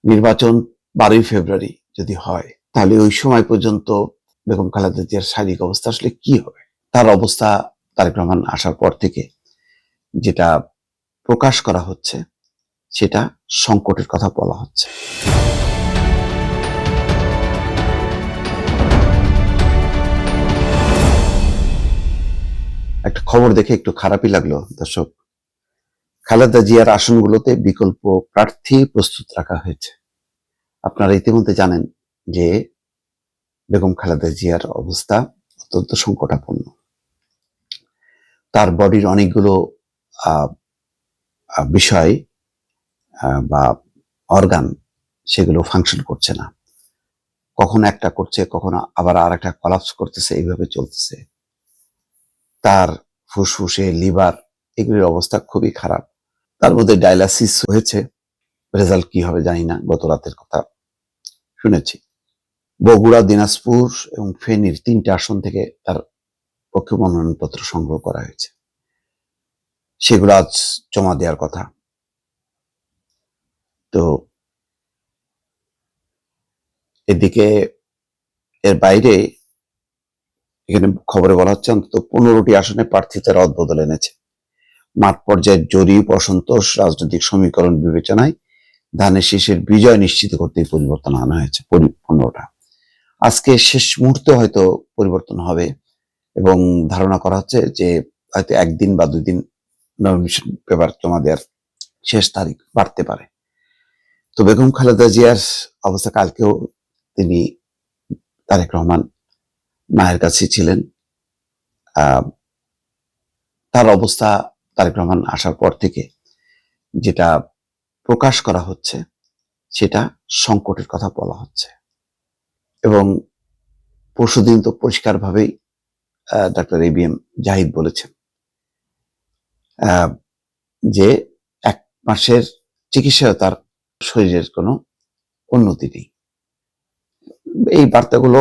নির্বাচন 12ই ফেব্রুয়ারি যদি হয়, তাহলে ওই সময় পর্যন্ত বেগম খালেদা জিয়ার শারীরিক অবস্থা আসলে কি হবে? তার অবস্থা তারেক রহমান আসার পর থেকে যেটা প্রকাশ করা হচ্ছে, সেটা সংকটের কথা বলা হচ্ছে। একটা খবর দেখে একটু খারাপই লাগলো দর্শক। খালেদা জিয়ার আসনগুলোতে বিকল্প প্রার্থী প্রস্তুত রাখা হয়েছে। আপনারা ইতিমধ্যে জানেন যে বেগম খালেদা জিয়ার অবস্থা অত্যন্ত সংকটাপন্ন। তার বডির অনেকগুলো বিষয় বা অর্গান, সেগুলো ফাংশন করছে না। কখনো একটা করছে, কখনো আবার আর একটা কলাপস করতেছে, এইভাবে চলতেছে। তার ফুসফুসে, লিভার, এগুলির অবস্থা খুবই খারাপ। তার মধ্যে ডায়ালাসিস হয়েছে, রেজাল্ট কি হবে জানি না, গত রাতের কথা শুনেছি। বগুড়া, দিনাজপুর এবং ফেনীর 3টে আসন থেকে তার পক্ষে মনোনয়নপত্র সংগ্রহ করা হয়েছে, সেগুলো আজ জমা দেওয়ার কথা। তো এদিকে এর বাইরে এখানে খবরে বলা হচ্ছে অন্তত 15টি আসনে প্রার্থীতে রদবদল এনেছে। মাঠ পর্যায়ের জরিপ, অসন্তোষ, রাজনৈতিক সমীকরণ বিবেচনায় ধানের শীষের বিজয় নিশ্চিত করতে পরিবর্তন আনা হয়েছে 15টা। আজকে শেষ মুহূর্তে হয়তো পরিবর্তন হবে এবং ধারণা করা হচ্ছে যে হয়তো 1 দিন বা 2 দিন নমিনেশন পেপার জমা দেওয়ার শেষ তারিখ বাড়তে পারে। তো বেগম খালেদা জিয়ার অবস্থা, কালকেও তিনি তারেক রহমান মায়ের কাছে ছিলেন। তার অবস্থা তারেক রহমান আসার পর থেকে যেটা প্রকাশ করা হচ্ছে, সেটা সংকটের কথা বলা হচ্ছে। এবং পরশুদিন তো পরিষ্কারভাবেই ডাক্তার ABM জাহিদ বলেছেন যে 1 মাসের চিকিৎসায় তার শরীরের কোনো উন্নতি নেই। এই বার্তাগুলো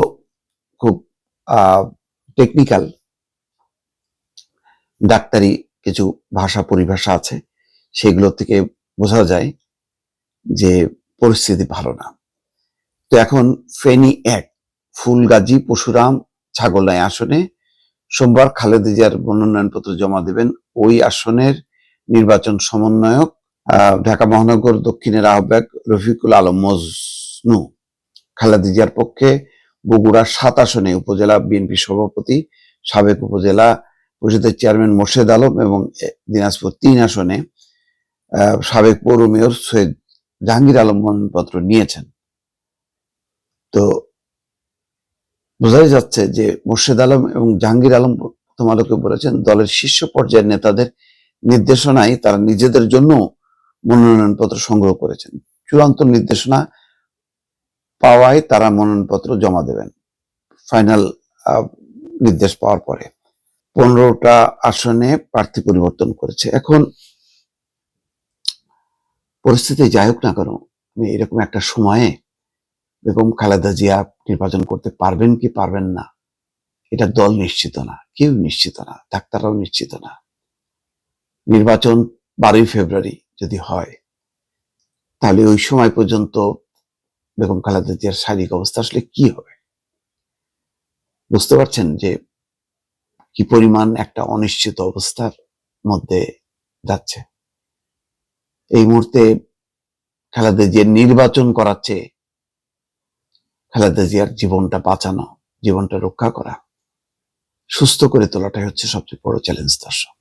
খুব টেকনিক্যাল, ডাক্তারি কিছু ভাষা পরিভাষা আছে, সেগুলো থেকে বোঝা যায় যে পরিস্থিতি ভালো না। তো এখন ফেনী 1, ফুলগাজী, পরশুরাম, ছাগলনাই আসনে সোমবার খালেদা জিয়ার মনোনয়নপত্র জমা দেবেন ওই আসনের নির্বাচন সমন্বয়ক ঢাকা মহানগর দক্ষিণের আহ্বায়ক রফিকুল আলম মজনু। খালেদা জিয়ার পক্ষে বগুড়ার 7 আসনে উপজেলা বিএনপি সভাপতি, সাবেক উপজেলা পরিষদের চেয়ারম্যান মোর্শেদ আলম এবং দিনাজপুর 3 আসনে সাবেক পৌর মেয়র সৈয়দ জাহাঙ্গীর আলম মনোনয়নপত্র নিয়েছেন। তো বোঝাই যাচ্ছে যে মোর্শেদ আলম এবং জাহাঙ্গীর আলম প্রথম আলোকে বলেছেন, দলের শীর্ষ পর্যায়ের নেতাদের নির্দেশনায় তারা নিজেদের জন্য মনোনয়নপত্র সংগ্রহ করেছেন। চূড়ান্ত নির্দেশনা পাওয়ায় তারা মনোনয়নপত্র জমা দেবেন ফাইনাল নির্দেশ পাওয়ার পরে। 15টা আসনে প্রার্থী পরিবর্তন করেছে। এখন পরিস্থিতি যাই হোক না কেন, এরকম একটা সময়ে বেগম খালেদা জিয়া নির্বাচন করতে পারবেন কি পারবেন না, এটা দল নিশ্চিত না, কেউ নিশ্চিত না, ডাক্তাররাও নিশ্চিত না। নির্বাচন 12ই ফেব্রুয়ারি যদি হয়, তাহলে ওই সময় পর্যন্ত বেগম খালেদা জিয়ার শারীরিক অবস্থা আসলে কি হবে? বুঝতে পারছেন যে কি পরিমাণ একটা অনিশ্চিত অবস্থার মধ্যে যাচ্ছে। এই মুহূর্তে খালেদা জিয়ার নির্বাচন করাচ্ছে, খালেদা জিয়ার জীবনটা বাঁচানো, জীবনটা রক্ষা করা, সুস্থ করে তোলাটাই হচ্ছে সবচেয়ে বড় চ্যালেঞ্জ দর্শক।